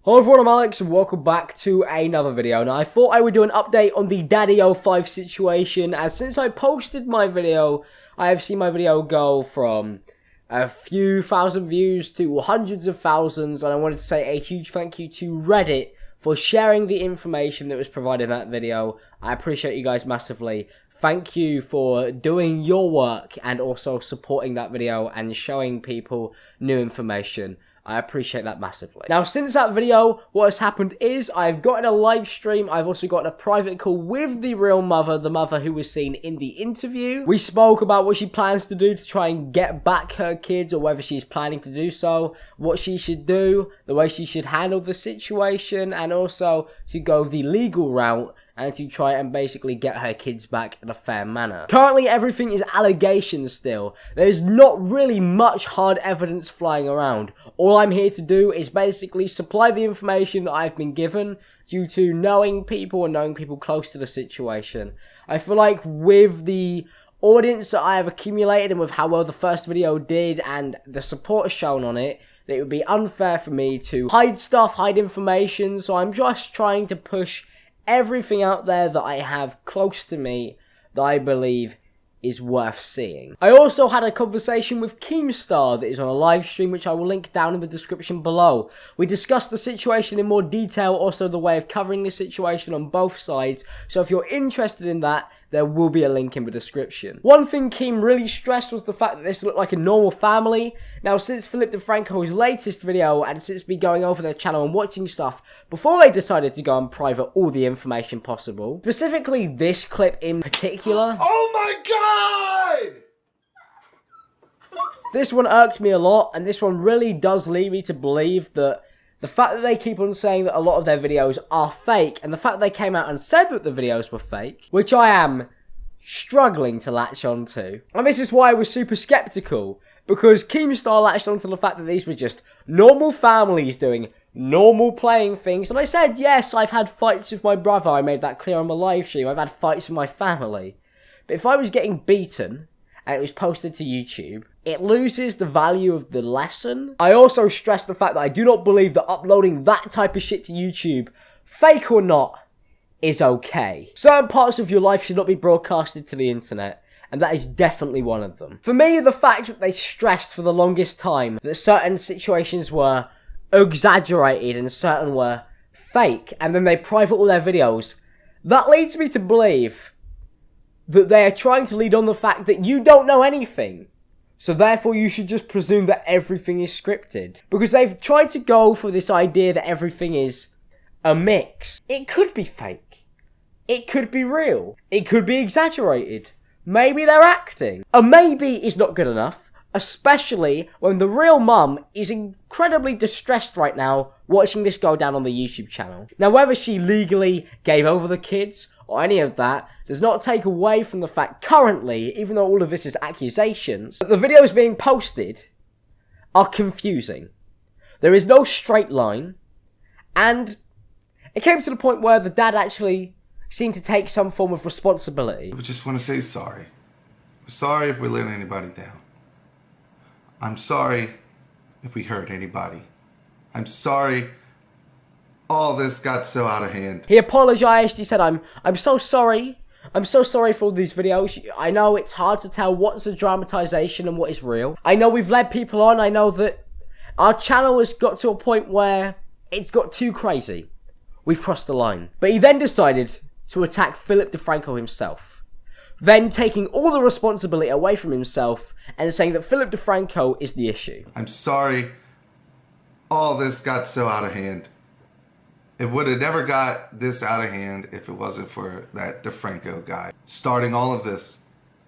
Hello everyone, I'm Alex and welcome back to another video. Now I thought I would do an update on the DaddyOFive situation, as since I posted my video, I have seen my video go from a few thousand views to hundreds of thousands, and I wanted to say a huge thank you to Reddit for sharing the information that was provided in that video. I appreciate you guys massively. Thank you for doing your work and also supporting that video and showing people new information. I appreciate that massively. Now, since that video, what has happened is I've gotten a live stream. I've also gotten a private call with the real mother, the mother who was seen in the interview. We spoke about what she plans to do to try and get back her kids, or whether she's planning to do so, what she should do, the way she should handle the situation, and also to go the legal route and to try and basically get her kids back in a fair manner. Currently, everything is allegations still. There's not really much hard evidence flying around. All I'm here to do is basically supply the information that I've been given due to knowing people and knowing people close to the situation. I feel like with the audience that I have accumulated and with how well the first video did and the support shown on it, that it would be unfair for me to hide stuff, hide information, so I'm just trying to push everything out there that I have close to me that I believe is worth seeing. I also had a conversation with Keemstar that is on a live stream, which I will link down in the description below. We discussed the situation in more detail, also the way of covering the situation on both sides, so if you're interested in that, there will be a link in the description. One thing Keem really stressed was the fact that this looked like a normal family. Now, since Philip DeFranco's latest video, and since me going over their channel and watching stuff, before they decided to go and private all the information possible, specifically this clip in particular. Oh my god! This one irked me a lot, and this one really does lead me to believe that the fact that they keep on saying that a lot of their videos are fake, and the fact that they came out and said that the videos were fake, which I am struggling to latch onto. And this is why I was super skeptical, because Keemstar latched onto the fact that these were just normal families doing normal playing things. And I said, yes, I've had fights with my brother. I made that clear on my live stream. I've had fights with my family. But if I was getting beaten and it was posted to YouTube, it loses the value of the lesson. I also stress the fact that I do not believe that uploading that type of shit to YouTube, fake or not, is okay. Certain parts of your life should not be broadcasted to the internet, and that is definitely one of them. For me, the fact that they stressed for the longest time that certain situations were exaggerated and certain were fake, and then they private all their videos, that leads me to believe that they are trying to lead on the fact that you don't know anything. So therefore you should just presume that everything is scripted. Because they've tried to go for this idea that everything is a mix. It could be fake. It could be real. It could be exaggerated. Maybe they're acting. A maybe is not good enough, especially when the real mum is incredibly distressed right now watching this go down on the YouTube channel. Now, whether she legally gave over the kids or any of that does not take away from the fact currently, even though all of this is accusations, that the videos being posted are confusing. There is no straight line, and it came to the point where the dad actually seemed to take some form of responsibility. We just want to say sorry. We're sorry if we let anybody down. I'm sorry if we hurt anybody. I'm sorry all this got so out of hand. He apologized. He said, I'm so sorry. I'm so sorry for all these videos. I know it's hard to tell what's a dramatization and what is real. I know we've led people on. I know that our channel has got to a point where it's got too crazy. We've crossed the line. But he then decided to attack Philip DeFranco himself, then taking all the responsibility away from himself and saying that Philip DeFranco is the issue. I'm sorry all this got so out of hand. It would have never got this out of hand if it wasn't for that DeFranco guy starting all of this,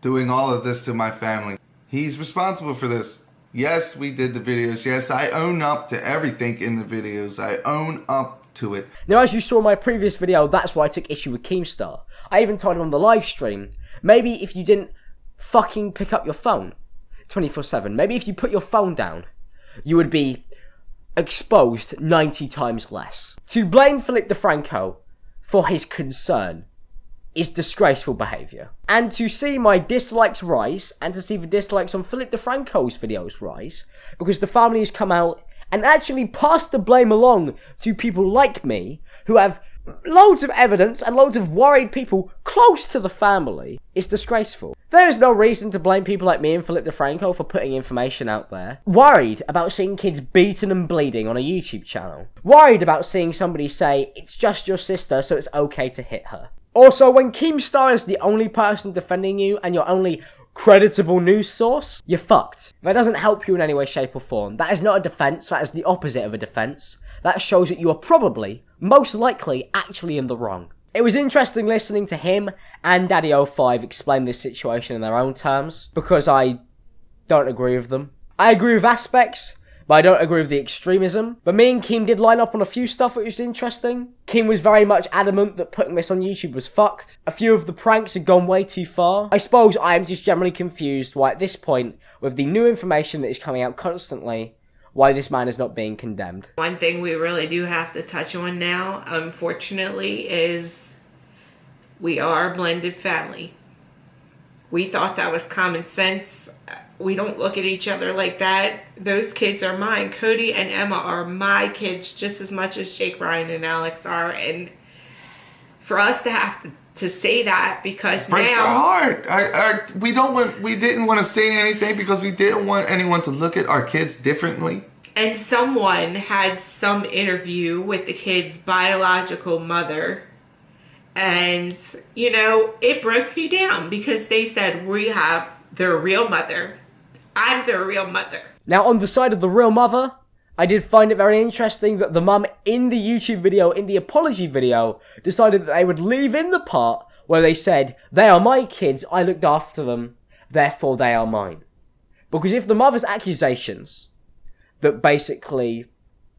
doing all of this to my family. He's responsible for this. Yes, we did the videos. Yes, I own up to everything in the videos. I own up to it. Now, as you saw in my previous video, that's why I took issue with Keemstar. I even told him on the live stream, maybe if you didn't fucking pick up your phone 24/7, maybe if you put your phone down, you would be exposed 90 times less. To blame Philip DeFranco for his concern is disgraceful behaviour. And to see my dislikes rise, and to see the dislikes on Philip DeFranco's videos rise, because the family has come out and actually pass the blame along to people like me, who have loads of evidence and loads of worried people close to the family, is disgraceful. There is no reason to blame people like me and Philip DeFranco for putting information out there. Worried about seeing kids beaten and bleeding on a YouTube channel. Worried about seeing somebody say, it's just your sister, so it's okay to hit her. Also, when Keemstar is the only person defending you and your only creditable news source, you're fucked. That doesn't help you in any way, shape or form. That is not a defense, that is the opposite of a defense. That shows that you are probably, most likely, actually in the wrong. It was interesting listening to him and DaddyOFive explain this situation in their own terms, because I don't agree with them. I agree with aspects, but I don't agree with the extremism. But me and Keem did line up on a few stuff which was interesting. Keem was very much adamant that putting this on YouTube was fucked. A few of the pranks had gone way too far. I suppose I am just generally confused why at this point, with the new information that is coming out constantly, why this man is not being condemned. One thing we really do have to touch on now, unfortunately, is we are a blended family. We thought that was common sense. We don't look at each other like that. Those kids are mine. Cody and Emma are my kids just as much as Jake, Ryan, and Alex are. And for us to have to say that, because breaks now our heart. We didn't want to say anything because we didn't want anyone to look at our kids differently. And someone had some interview with the kid's biological mother, and you know, it broke me down because they said we have their real mother. I'm their real mother. Now, on the side of the real mother, I did find it very interesting that the mum in the YouTube video, in the apology video, decided that they would leave in the part where they said, they are my kids, I looked after them, therefore they are mine. Because if the mother's accusations that basically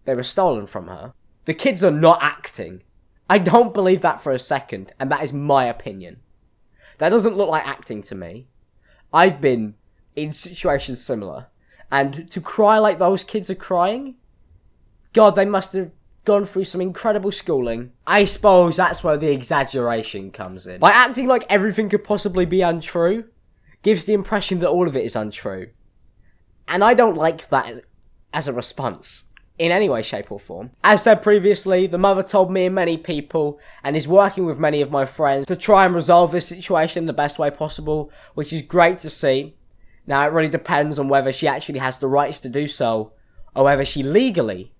they were stolen from her, the kids are not acting. I don't believe that for a second, and that is my opinion. That doesn't look like acting to me. I've been in situations similar. And to cry like those kids are crying? God, they must have gone through some incredible schooling. I suppose that's where the exaggeration comes in. By acting like everything could possibly be untrue, gives the impression that all of it is untrue. And I don't like that as a response, in any way, shape or form. As said previously, the mother told me and many people, and is working with many of my friends, to try and resolve this situation in the best way possible, which is great to see. Now, it really depends on whether she actually has the rights to do so, or whether she legally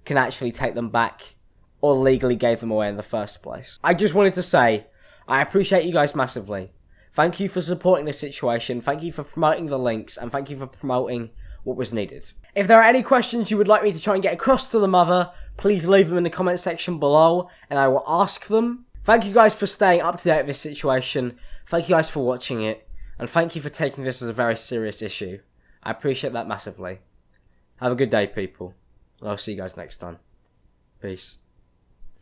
can actually take them back, or legally gave them away in the first place. I just wanted to say, I appreciate you guys massively. Thank you for supporting this situation, thank you for promoting the links, and thank you for promoting what was needed. If there are any questions you would like me to try and get across to the mother, please leave them in the comment section below, and I will ask them. Thank you guys for staying up to date with this situation, thank you guys for watching it, and thank you for taking this as a very serious issue. I appreciate that massively. Have a good day, people. And I'll see you guys next time. Peace.